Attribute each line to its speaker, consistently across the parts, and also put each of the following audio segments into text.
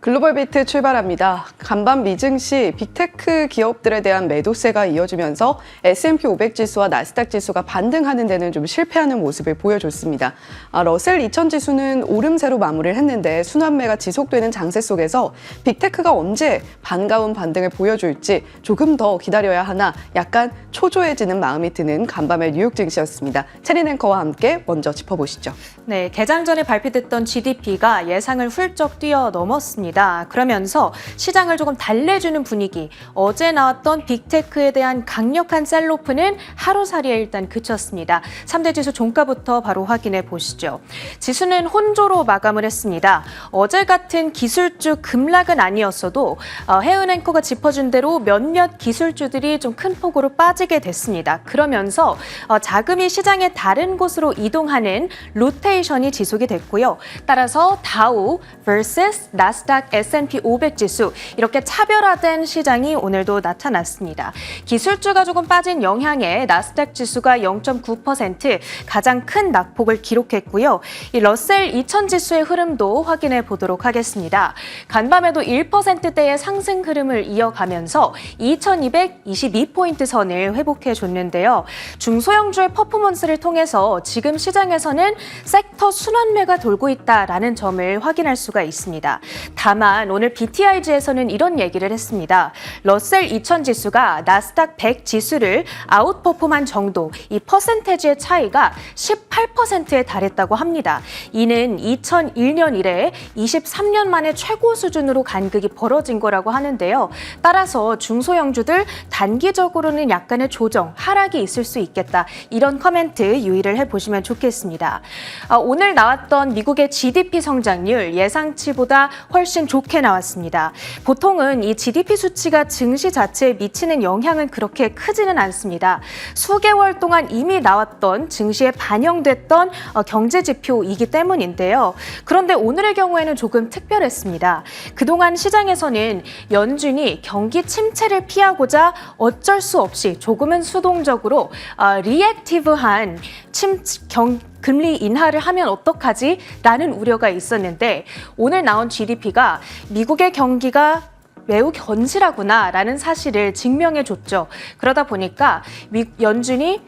Speaker 1: 글로벌 비트 출발합니다. 간밤 미증시 빅테크 기업들에 대한 매도세가 이어지면서 S&P 500 지수와 나스닥 지수가 반등하는 데는 좀 실패하는 모습을 보여줬습니다. 러셀 2000 지수는 오름세로 마무리를 했는데 순환매가 지속되는 장세 속에서 빅테크가 언제 반가운 반등을 보여줄지 조금 더 기다려야 하나 약간 초조해지는 마음이 드는 간밤의 뉴욕 증시였습니다. 체린 앵커와 함께 먼저 짚어보시죠.
Speaker 2: 네, 개장 전에 발표됐던 GDP가 예상을 훌쩍 뛰어넘었습니다. 그러면서 시장을 조금 달래주는 분위기, 어제 나왔던 빅테크에 대한 강력한 셀로프는 하루살이에 일단 그쳤습니다. 3대 지수 종가부터 바로 확인해 보시죠. 지수는 혼조로 마감을 했습니다. 어제 같은 기술주 급락은 아니었어도 혜은 앵커가 짚어준 대로 몇몇 기술주들이 좀 큰 폭으로 빠지게 됐습니다. 그러면서 자금이 시장의 다른 곳으로 이동하는 로테이션이 지속이 됐고요. 따라서 다우 vs 나스닥 S&P 500 지수 이렇게 차별화된 시장이 오늘도 나타났습니다. 기술주가 조금 빠진 영향에 나스닥 지수가 0.9% 가장 큰 낙폭을 기록했고요. 이 러셀 2000 지수의 흐름도 확인해 보도록 하겠습니다. 간밤에도 1%대의 상승 흐름을 이어가면서 2222포인트 선을 회복해 줬는데요. 중소형주의 퍼포먼스를 통해서 지금 시장에서는 섹터 순환매가 돌고 있다라는 점을 확인할 수가 있습니다. 다만 오늘 BTIG에서는 이런 얘기를 했습니다. 러셀 2000 지수가 나스닥 100 지수를 아웃퍼폼한 정도, 이 퍼센테지의 차이가 18%에 달했다고 합니다. 이는 2001년 이래 23년 만에 최고 수준으로 간극이 벌어진 거라고 하는데요. 따라서 중소형주들 단기적으로는 약간의 조정, 하락이 있을 수 있겠다. 이런 커멘트 유의를 해보시면 좋겠습니다. 오늘 나왔던 미국의 GDP 성장률 예상치보다 훨씬 좋게 나왔습니다. 보통은 이 GDP 수치가 증시 자체에 미치는 영향은 그렇게 크지는 않습니다. 수개월 동안 이미 나왔던 증시에 반영됐던 경제 지표이기 때문인데요. 그런데 오늘의 경우에는 조금 특별했습니다. 그동안 시장에서는 연준이 경기 침체를 피하고자 어쩔 수 없이 조금은 수동적으로 리액티브한 금리 인하를 하면 어떡하지? 라는 우려가 있었는데 오늘 나온 GDP가 미국의 경기가 매우 견실하구나 라는 사실을 증명해줬죠. 그러다 보니까 연준이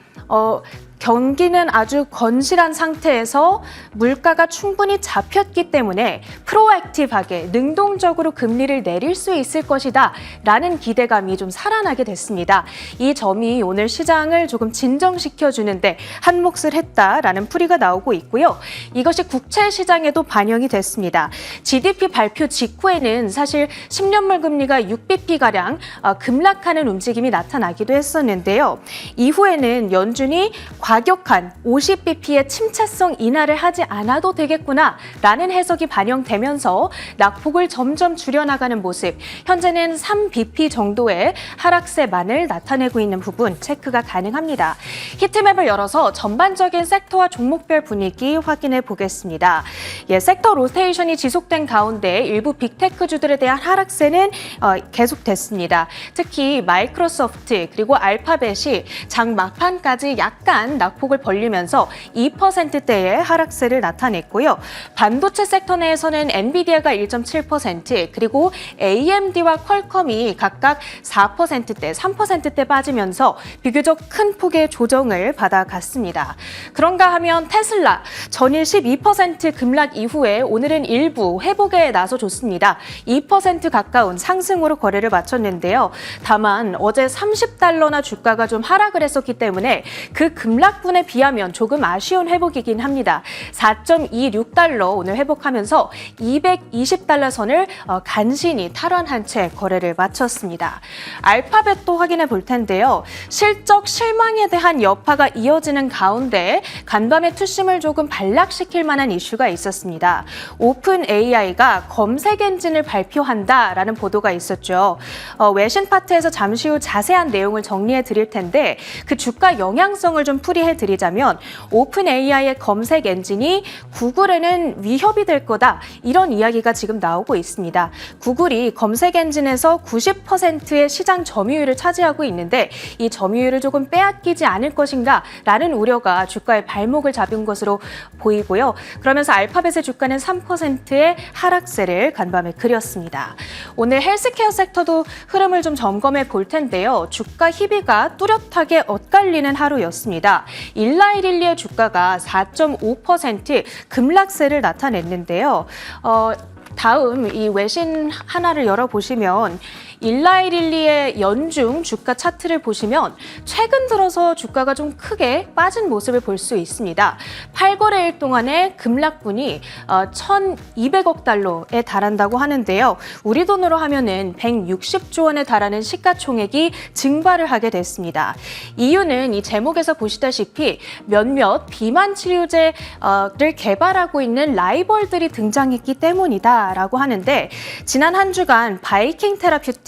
Speaker 2: 경기는 아주 건실한 상태에서 물가가 충분히 잡혔기 때문에 프로액티브하게 능동적으로 금리를 내릴 수 있을 것이다 라는 기대감이 좀 살아나게 됐습니다. 이 점이 오늘 시장을 조금 진정시켜주는데 한 몫을 했다라는 풀이가 나오고 있고요. 이것이 국채 시장에도 반영이 됐습니다. GDP 발표 직후에는 사실 10년물 금리가 6bp가량 급락하는 움직임이 나타나기도 했었는데요. 이후에는 연준이 과격한 50bp의 침체성 인하를 하지 않아도 되겠구나 라는 해석이 반영되면서 낙폭을 점점 줄여나가는 모습, 현재는 3bp 정도의 하락세만을 나타내고 있는 부분 체크가 가능합니다. 히트맵을 열어서 전반적인 섹터와 종목별 분위기 확인해 보겠습니다. 섹터 로테이션이 지속된 가운데 일부 빅테크주들에 대한 하락세는 계속됐습니다. 특히 마이크로소프트 그리고 알파벳이 장 막판까지 약간 낙폭을 벌리면서 2%대의 하락세를 나타냈고요. 반도체 섹터 내에서는 엔비디아가 1.7% 그리고 AMD와 퀄컴이 각각 4%대, 3%대 빠지면서 비교적 큰 폭의 조정을 받아갔습니다. 그런가 하면 테슬라 전일 12% 급락 이후에 오늘은 일부 회복에 나서줬습니다. 2% 가까운 상승으로 거래를 마쳤는데요. 다만 어제 $30나 주가가 좀 하락을 했었기 때문에 그 급락분에 비하면 조금 아쉬운 회복이긴 합니다. $4.26 오늘 회복하면서 $220 선을 간신히 탈환한 채 거래를 마쳤습니다. 알파벳도 확인해 볼 텐데요. 실적 실망에 대한 여파가 이어지는 가운데 간밤에 투심을 조금 반락시킬 만한 이슈가 있었습니다. 오픈 AI가 검색 엔진을 발표한다라는 보도가 있었죠. 외신 파트에서 잠시 후 자세한 내용을 정리해 드릴 텐데 그 주가 영향성을 좀 풀이 풀이해드리자면 오픈 AI의 검색 엔진이 구글에는 위협이 될 거다, 이런 이야기가 지금 나오고 있습니다. 구글이 검색 엔진에서 90%의 시장 점유율을 차지하고 있는데 이 점유율을 조금 빼앗기지 않을 것인가 라는 우려가 주가의 발목을 잡은 것으로 보이고요. 그러면서 알파벳의 주가는 3%의 하락세를 간밤에 그렸습니다. 오늘 헬스케어 섹터도 흐름을 좀 점검해 볼 텐데요. 주가 희비가 뚜렷하게 엇갈리는 하루였습니다. 일라이릴리의 주가가 4.5% 급락세를 나타냈는데요. 다음 이 외신 하나를 열어보시면 일라이릴리의 연중 주가 차트를 보시면 최근 들어서 주가가 좀 크게 빠진 모습을 볼 수 있습니다. 8거래일 동안의 급락분이 1,200억 달러에 달한다고 하는데요. 우리 돈으로 하면은 160조 원에 달하는 시가총액이 증발을 하게 됐습니다. 이유는 이 제목에서 보시다시피 몇몇 비만 치료제를 개발하고 있는 라이벌들이 등장했기 때문이다라고 하는데, 지난 한 주간 바이킹 테라퓨틱스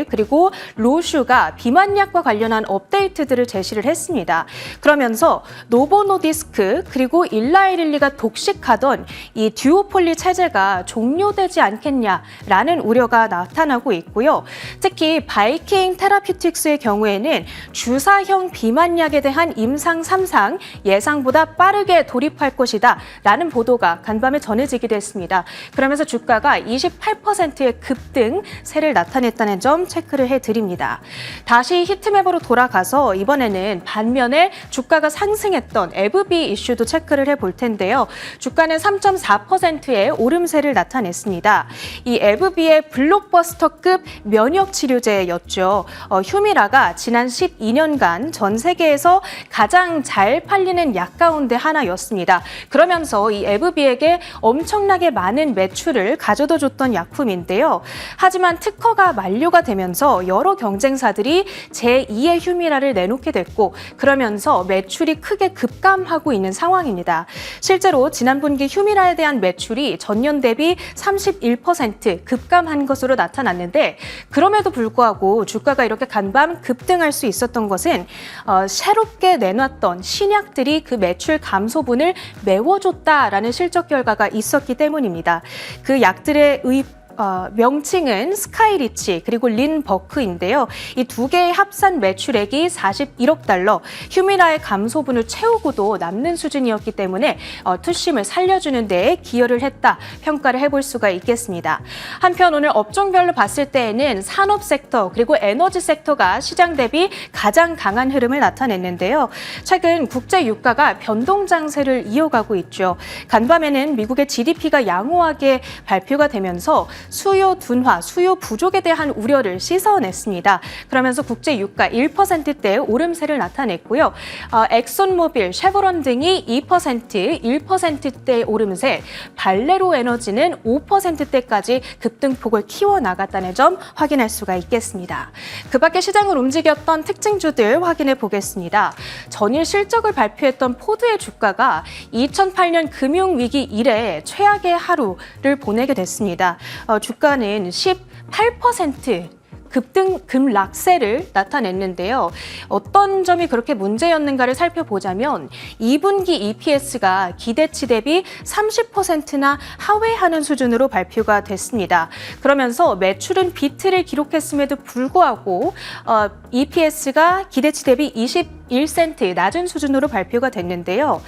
Speaker 2: 그리고 로슈가 비만약과 관련한 업데이트들을 제시를 했습니다. 그러면서 노보노디스크 그리고 일라이릴리가 독식하던 이 듀오폴리 체제가 종료되지 않겠냐라는 우려가 나타나고 있고요. 특히 바이킹 테라퓨틱스의 경우에는 주사형 비만약에 대한 임상 3상 예상보다 빠르게 돌입할 것이다 라는 보도가 간밤에 전해지기도 했습니다. 그러면서 주가가 28%의 급등세를 나타냈다는 점 체크를 해드립니다. 다시 히트맵으로 돌아가서 이번에는 반면에 주가가 상승했던 에브비 이슈도 체크를 해볼 텐데요. 주가는 3.4%의 오름세를 나타냈습니다. 이 에브비의 블록버스터급 면역 치료제였죠. 휴미라가 지난 12년간 전 세계에서 가장 잘 팔리는 약 가운데 하나였습니다. 그러면서 이 에브비에게 엄청나게 많은 매출을 가져다 줬던 약품인데요. 하지만 특허가 만료가 되면서 여러 경쟁사들이 제2의 휴미라를 내놓게 됐고, 그러면서 매출이 크게 급감하고 있는 상황입니다. 실제로 지난 분기 휴미라에 대한 매출이 전년 대비 31% 급감한 것으로 나타났는데, 그럼에도 불구하고 주가가 이렇게 간밤 급등할 수 있었던 것은 새롭게 내놨던 신약들이 그 매출 감소분을 메워줬다라는 실적 결과가 있었기 때문입니다. 그 약들의 명칭은 스카이리치 그리고 린버크인데요. 이 두 개의 합산 매출액이 41억 달러, 휴미라의 감소분을 채우고도 남는 수준이었기 때문에 투심을 살려주는 데에 기여를 했다, 평가를 해볼 수가 있겠습니다. 한편 오늘 업종별로 봤을 때에는 산업 섹터 그리고 에너지 섹터가 시장 대비 가장 강한 흐름을 나타냈는데요. 최근 국제 유가가 변동 장세를 이어가고 있죠. 간밤에는 미국의 GDP가 양호하게 발표가 되면서 수요 둔화, 수요 부족에 대한 우려를 씻어냈습니다. 그러면서 국제 유가 1%대의 오름세를 나타냈고요. 엑손모빌, 쉐보론 등이 2%, 1%대의 오름세, 발레로 에너지는 5%대까지 급등폭을 키워나갔다는 점 확인할 수가 있겠습니다. 그 밖에 시장을 움직였던 특징주들 확인해 보겠습니다. 전일 실적을 발표했던 포드의 주가가 2008년 금융위기 이래 최악의 하루를 보내게 됐습니다. 주가는 18% 급락세를 나타냈는데요. 어떤 점이 그렇게 문제였는가를 살펴보자면 2분기 EPS가 기대치 대비 30%나 하회하는 수준으로 발표가 됐습니다. 그러면서 매출은 비트를 기록했음에도 불구하고 EPS가 기대치 대비 21센트 낮은 수준으로 발표가 됐는데요.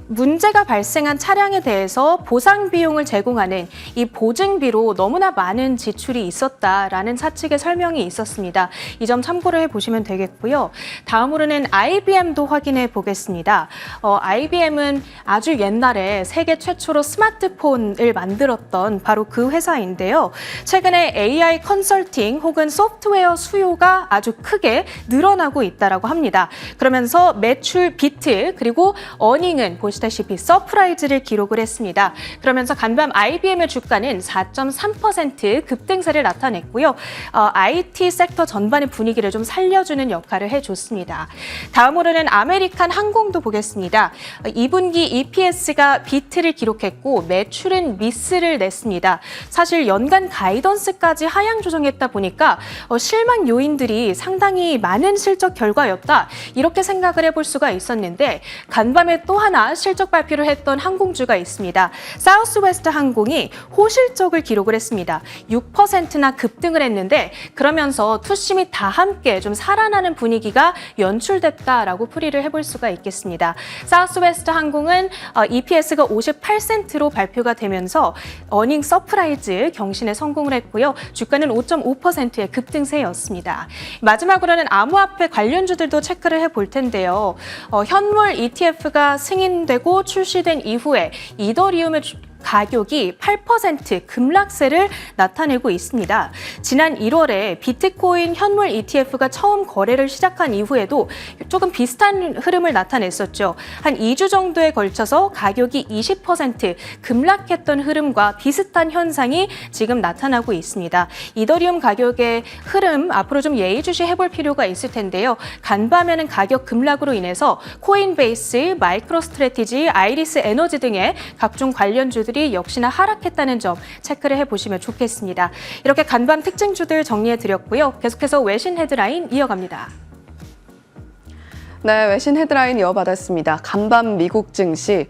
Speaker 2: 문제가 발생한 차량에 대해서 보상 비용을 제공하는 이 보증비로 너무나 많은 지출이 있었다라는 차측의 설명이 있었습니다. 이 점 참고를 해보시면 되겠고요. 다음으로는 IBM도 확인해 보겠습니다. IBM은 아주 옛날에 세계 최초로 스마트폰을 만들었던 바로 그 회사인데요. 최근에 AI 컨설팅 혹은 소프트웨어 수요가 아주 크게 늘어나고 있다고 합니다. 그러면서 매출 비트 그리고 어닝은 보시다시피 서프라이즈를 기록을 했습니다. 그러면서 간밤 IBM의 주가는 4.3% 급등세를 나타냈고요. IT 섹터 전반의 분위기를 좀 살려주는 역할을 해줬습니다. 다음으로는 아메리칸 항공도 보겠습니다. 2분기 EPS가 비트를 기록했고 매출은 미스를 냈습니다. 사실 연간 가이던스까지 하향 조정했다 보니까 실망 요인들이 상당히 많은 실적 결과였다, 이렇게 이렇게 생각을 해볼 수가 있었는데 간밤에 또 하나 실적 발표를 했던 항공주가 있습니다. 사우스웨스트 항공이 호실적을 기록을 했습니다. 6%나 급등을 했는데 그러면서 투심이 다 함께 좀 살아나는 분위기가 연출됐다라고 풀이를 해볼 수가 있겠습니다. 사우스웨스트 항공은 EPS가 58센트로 발표가 되면서 어닝 서프라이즈 경신에 성공을 했고요. 주가는 5.5%의 급등세였습니다. 마지막으로는 암호화폐 관련주들도 체크를 해볼 텐데요. 현물 ETF가 승인되고 출시된 이후에 이더리움의 가격이 8% 급락세를 나타내고 있습니다. 지난 1월에 비트코인 현물 ETF가 처음 거래를 시작한 이후에도 조금 비슷한 흐름을 나타냈었죠. 한 2주 정도에 걸쳐서 가격이 20% 급락했던 흐름과 비슷한 현상이 지금 나타나고 있습니다. 이더리움 가격의 흐름 앞으로 좀 예의주시 해볼 필요가 있을 텐데요. 간밤에는 가격 급락으로 인해서 코인베이스, 마이크로스트래티지, 아이리스 에너지 등의 각종 관련주들이 역시나 하락했다는 점 체크를 해보시면 좋겠습니다. 이렇게 간밤 특징주들 정리해드렸고요. 계속해서 외신 헤드라인 이어갑니다.
Speaker 1: 네, 외신 헤드라인 이어받았습니다. 간밤 미국 증시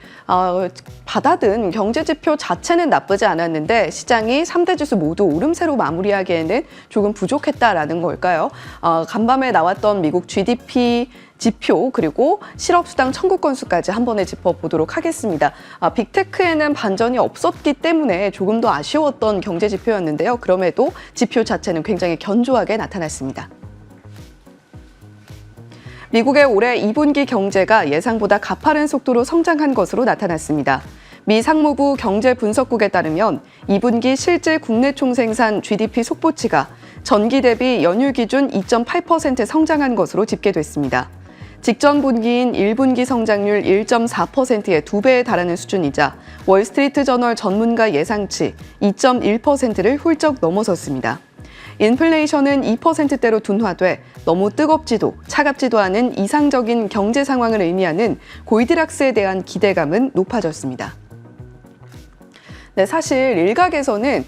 Speaker 1: 받아든 경제지표 자체는 나쁘지 않았는데 시장이 3대 지수 모두 오름세로 마무리하기에는 조금 부족했다라는 걸까요? 간밤에 나왔던 미국 GDP 지표 그리고 실업수당 청구 건수까지 한 번에 짚어보도록 하겠습니다. 빅테크에는 반전이 없었기 때문에 조금 더 아쉬웠던 경제지표였는데요. 그럼에도 지표 자체는 굉장히 견조하게 나타났습니다. 미국의 올해 2분기 경제가 예상보다 가파른 속도로 성장한 것으로 나타났습니다. 미 상무부 경제분석국에 따르면 2분기 실질 국내 총생산 GDP 속보치가 전기 대비 연휴 기준 2.8% 성장한 것으로 집계됐습니다. 직전 분기인 1분기 성장률 1.4%의 2배에 달하는 수준이자 월스트리트 저널 전문가 예상치 2.1%를 훌쩍 넘어섰습니다. 인플레이션은 2%대로 둔화돼 너무 뜨겁지도 차갑지도 않은 이상적인 경제 상황을 의미하는 골디락스에 대한 기대감은 높아졌습니다. 네, 사실 일각에서는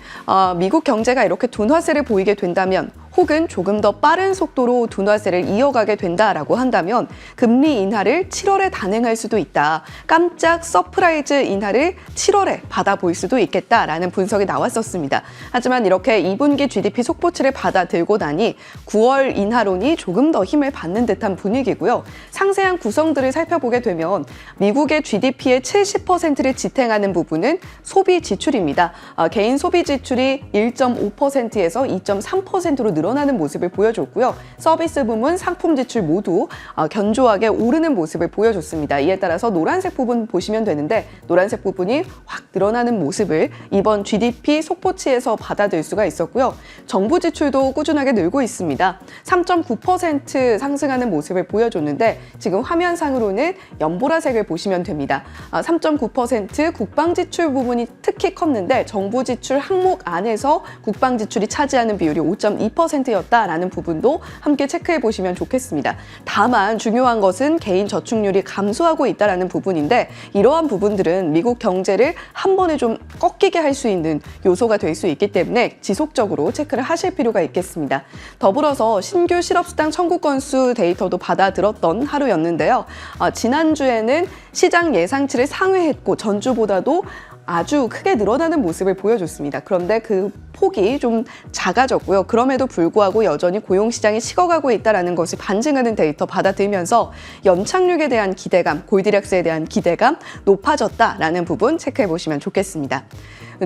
Speaker 1: 미국 경제가 이렇게 둔화세를 보이게 된다면 혹은 조금 더 빠른 속도로 둔화세를 이어가게 된다라고 한다면 금리 인하를 7월에 단행할 수도 있다. 깜짝 서프라이즈 인하를 7월에 받아볼 수도 있겠다라는 분석이 나왔었습니다. 하지만 이렇게 2분기 GDP 속보치를 받아들고 나니 9월 인하론이 조금 더 힘을 받는 듯한 분위기고요. 상세한 구성들을 살펴보게 되면 미국의 GDP의 70%를 지탱하는 부분은 소비 지출입니다. 개인 소비 지출이 1.5%에서 2.3%로 늘어나는 모습을 보여줬고요. 서비스 부문, 상품 지출 모두 견조하게 오르는 모습을 보여줬습니다. 이에 따라서 노란색 부분 보시면 되는데 노란색 부분이 확 늘어나는 모습을 이번 GDP 속보치에서 받아들 수가 있었고요. 정부 지출도 꾸준하게 늘고 있습니다. 3.9% 상승하는 모습을 보여줬는데 지금 화면상으로는 연보라색을 보시면 됩니다. 3.9% 국방 지출 부분이 특히 컸는데 정부 지출 항목 안에서 국방 지출이 차지하는 비율이 5.2%였다라는 부분도 함께 체크해 보시면 좋겠습니다. 다만 중요한 것은 개인 저축률이 감소하고 있다는 부분인데 이러한 부분들은 미국 경제를 한 번에 좀 꺾이게 할 수 있는 요소가 될 수 있기 때문에 지속적으로 체크를 하실 필요가 있겠습니다. 더불어서 신규 실업수당 청구 건수 데이터도 받아들었던 하루였는데요. 지난주에는 시장 예상치를 상회했고 전주보다도 아주 크게 늘어나는 모습을 보여줬습니다. 그런데 그 폭이 좀 작아졌고요. 그럼에도 불구하고 여전히 고용시장이 식어가고 있다는 것을 반증하는 데이터 받아들면서 연착륙에 대한 기대감, 골디락스에 대한 기대감 높아졌다라는 부분 체크해 보시면 좋겠습니다.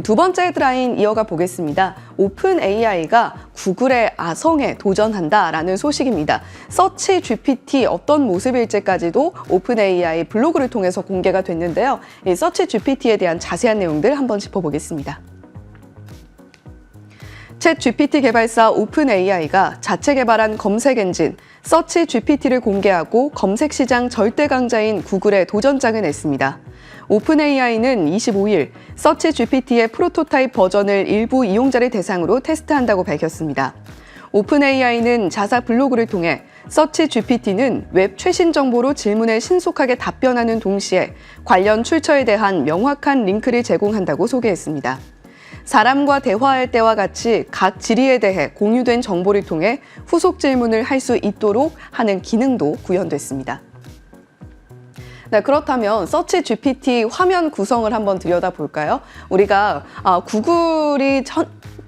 Speaker 1: 두 번째 헤드라인 이어가 보겠습니다. 오픈 AI가 구글의 아성에 도전한다라는 소식입니다. 서치 GPT 어떤 모습일지까지도 오픈 AI 블로그를 통해서 공개가 됐는데요. 이 서치 GPT에 대한 자세한 내용들 한번 짚어보겠습니다. 챗 GPT 개발사 오픈 AI가 자체 개발한 검색 엔진 서치 GPT를 공개하고 검색 시장 절대 강자인 구글에 도전장을 냈습니다. 오픈 AI는 25일 서치 GPT의 프로토타입 버전을 일부 이용자를 대상으로 테스트한다고 밝혔습니다. 오픈 AI는 자사 블로그를 통해 서치 GPT는 웹 최신 정보로 질문에 신속하게 답변하는 동시에 관련 출처에 대한 명확한 링크를 제공한다고 소개했습니다. 사람과 대화할 때와 같이 각 질의에 대해 공유된 정보를 통해 후속 질문을 할 수 있도록 하는 기능도 구현됐습니다. 네, 그렇다면 서치 GPT 화면 구성을 한번 들여다볼까요? 우리가 구글이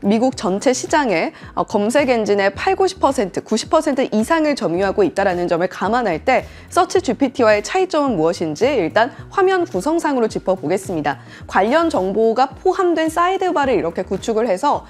Speaker 1: 미국 전체 시장의 검색 엔진의 80~90%, 90% 이상을 점유하고 있다는 점을 감안할 때 서치 GPT와의 차이점은 무엇인지 일단 화면 구성상으로 짚어보겠습니다. 관련 정보가 포함된 사이드바를 이렇게 구축을 해서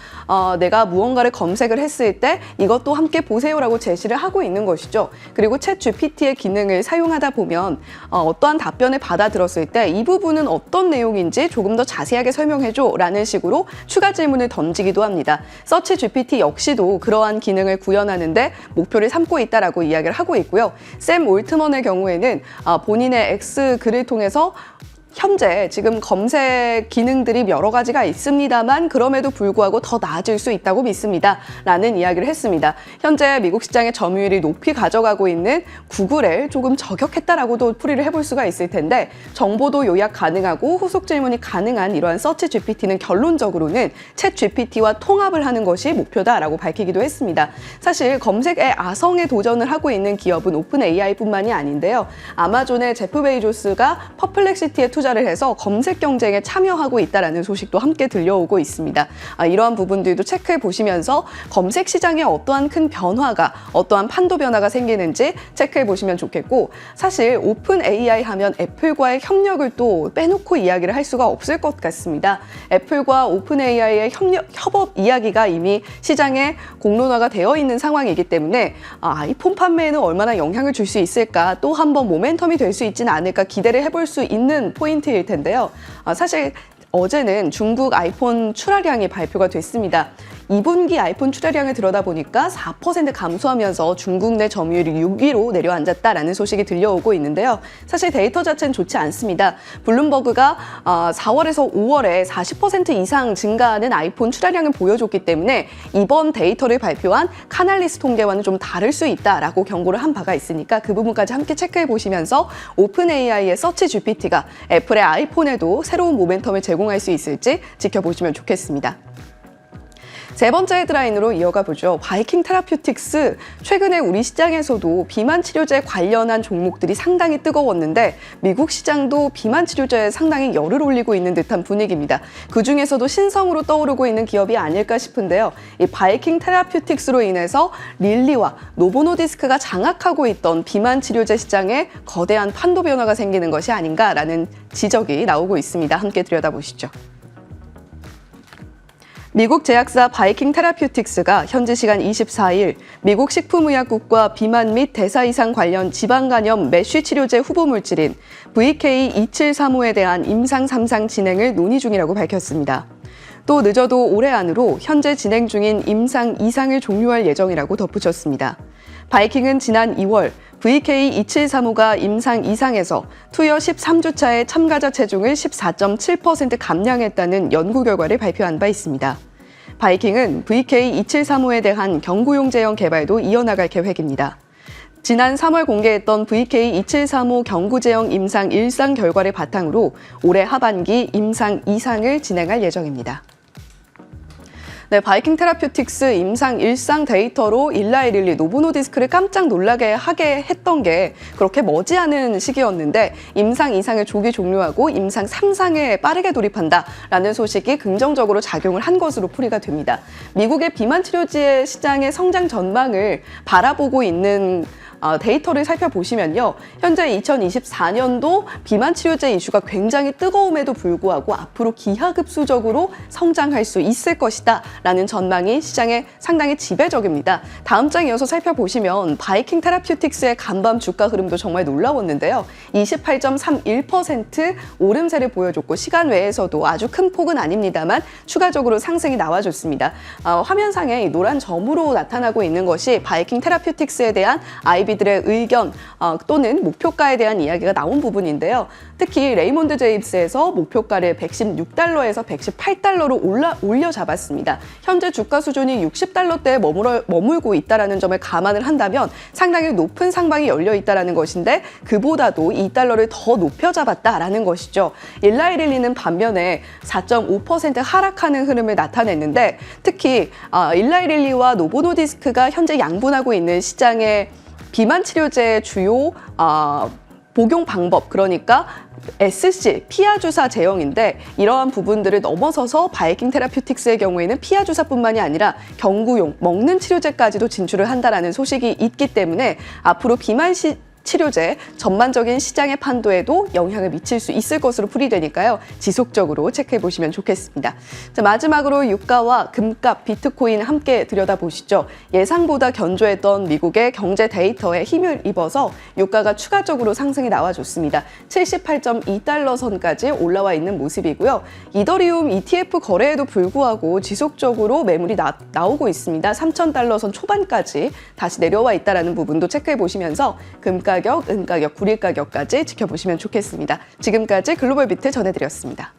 Speaker 1: 내가 무언가를 검색을 했을 때 이것도 함께 보세요라고 제시를 하고 있는 것이죠. 그리고 챗 GPT의 기능을 사용하다 보면 어떠한 답변을 받아들었을 때 이 부분은 어떤 내용인지 조금 더 자세하게 설명해줘 라는 식으로 추가 질문을 던지기도 합니다. 서치 GPT 역시도 그러한 기능을 구현하는데 목표를 삼고 있다라고 이야기를 하고 있고요. 샘 올트먼의 경우에는 본인의 X 글을 통해서 현재 지금 검색 기능들이 여러 가지가 있습니다만 그럼에도 불구하고 더 나아질 수 있다고 믿습니다. 라는 이야기를 했습니다. 현재 미국 시장의 점유율이 높이 가져가고 있는 구글에 조금 저격했다라고도 풀이를 해볼 수가 있을 텐데 정보도 요약 가능하고 후속 질문이 가능한 이러한 서치 GPT는 결론적으로는 챗 GPT와 통합을 하는 것이 목표다라고 밝히기도 했습니다. 사실 검색의 아성에 도전을 하고 있는 기업은 오픈 AI뿐만이 아닌데요. 아마존의 제프 베이조스가 퍼플렉시티에 투자를 해서 검색 경쟁에 참여하고 있다는 소식도 함께 들려오고 있습니다. 이러한 부분들도 체크해 보시면서 검색 시장에 어떠한 큰 변화가, 어떠한 판도 변화가 생기는지 체크해 보시면 좋겠고 사실 오픈 AI 하면 애플과의 협력을 또 빼놓고 이야기를 할 수가 없을 것 같습니다. 애플과 오픈 AI의 협업 이야기가 이미 시장에 공론화가 되어 있는 상황이기 때문에 아이폰 판매에는 얼마나 영향을 줄 수 있을까 또 한 번 모멘텀이 될 수 있지는 않을까 기대를 해볼 수 있는 포인트일 텐데요. 사실 어제는 중국 아이폰 출하량이 발표가 됐습니다. 2분기 아이폰 출하량을 들여다보니까 4% 감소하면서 중국 내 점유율이 6위로 내려앉았다라는 소식이 들려오고 있는데요. 사실 데이터 자체는 좋지 않습니다. 블룸버그가 4월에서 5월에 40% 이상 증가하는 아이폰 출하량을 보여줬기 때문에 이번 데이터를 발표한 카날리스 통계와는 좀 다를 수 있다라고 경고를 한 바가 있으니까 그 부분까지 함께 체크해 보시면서 오픈 AI의 서치 GPT가 애플의 아이폰에도 새로운 모멘텀을 제공할 수 있을지 지켜보시면 좋겠습니다. 세 번째 헤드라인으로 이어가 보죠. 바이킹 테라퓨틱스, 최근에 우리 시장에서도 비만 치료제 관련한 종목들이 상당히 뜨거웠는데 미국 시장도 비만 치료제에 상당히 열을 올리고 있는 듯한 분위기입니다. 그중에서도 신성으로 떠오르고 있는 기업이 아닐까 싶은데요. 이 바이킹 테라퓨틱스로 인해서 릴리와 노보노디스크가 장악하고 있던 비만 치료제 시장에 거대한 판도 변화가 생기는 것이 아닌가라는 지적이 나오고 있습니다. 함께 들여다보시죠. 미국 제약사 바이킹 테라퓨틱스가 현지 시간 24일 미국 식품의약국과 비만 및 대사 이상 관련 지방간염 메쉬 치료제 후보 물질인 VK2735에 대한 임상 3상 진행을 논의 중이라고 밝혔습니다. 또 늦어도 올해 안으로 현재 진행 중인 임상 2상을 종료할 예정이라고 덧붙였습니다. 바이킹은 지난 2월 VK2735가 임상 2상에서 투여 13주차의 참가자 체중을 14.7% 감량했다는 연구 결과를 발표한 바 있습니다. 바이킹은 VK2735에 대한 경구용 제형 개발도 이어나갈 계획입니다. 지난 3월 공개했던 VK2735 경구 제형 임상 1상 결과를 바탕으로 올해 하반기 임상 2상을 진행할 예정입니다. 네, 바이킹 테라퓨틱스 임상 1상 데이터로 일라이 릴리 노보노디스크를 깜짝 놀라게 하게 했던 게 그렇게 머지않은 시기였는데 임상 2상을 조기 종료하고 임상 3상에 빠르게 돌입한다라는 소식이 긍정적으로 작용을 한 것으로 풀이가 됩니다. 미국의 비만 치료제 시장의 성장 전망을 바라보고 있는 데이터를 살펴보시면요. 현재 2024년도 비만 치료제 이슈가 굉장히 뜨거움에도 불구하고 앞으로 기하급수적으로 성장할 수 있을 것이다 라는 전망이 시장에 상당히 지배적입니다. 다음 장 이어서 살펴보시면 바이킹 테라퓨틱스의 간밤 주가 흐름도 정말 놀라웠는데요. 28.31% 오름세를 보여줬고 시간 외에서도 아주 큰 폭은 아닙니다만 추가적으로 상승이 나와줬습니다. 화면상에 노란 점으로 나타나고 있는 것이 바이킹 테라퓨틱스에 대한 IB 기업이들의 의견 또는 목표가에 대한 이야기가 나온 부분인데요. 특히 레이몬드 제임스에서 목표가를 116달러에서 118달러로 올려 잡았습니다. 현재 주가 수준이 60달러대에 머물고 있다는 점을 감안을 한다면 상당히 높은 상방이 열려 있다는 것인데 그보다도 2달러를 더 높여 잡았다라는 것이죠. 일라이릴리는 반면에 4.5% 하락하는 흐름을 나타냈는데 특히 일라이릴리와 노보노디스크가 현재 양분하고 있는 시장의 비만 치료제의 주요 복용 방법, 그러니까 SC, 피하 주사 제형인데 이러한 부분들을 넘어서서 바이킹 테라퓨틱스의 경우에는 피하 주사뿐만이 아니라 경구용, 먹는 치료제까지도 진출을 한다라는 소식이 있기 때문에 앞으로 비만 치료제 전반적인 시장의 판도에도 영향을 미칠 수 있을 것으로 풀이되니까요. 지속적으로 체크해 보시면 좋겠습니다. 자, 마지막으로 유가와 금값, 비트코인 함께 들여다보시죠. 예상보다 견조했던 미국의 경제 데이터에 힘을 입어서 유가가 추가적으로 상승이 나와줬습니다. 78.2달러 선까지 올라와 있는 모습이고요. 이더리움 ETF 거래에도 불구하고 지속적으로 매물이 나오고 있습니다. 3,000달러 선 초반까지 다시 내려와 있다는 부분도 체크해 보시면서 금가격, 은가격, 구리 가격까지 지켜보시면 좋겠습니다. 지금까지 글로벌 비트 전해드렸습니다.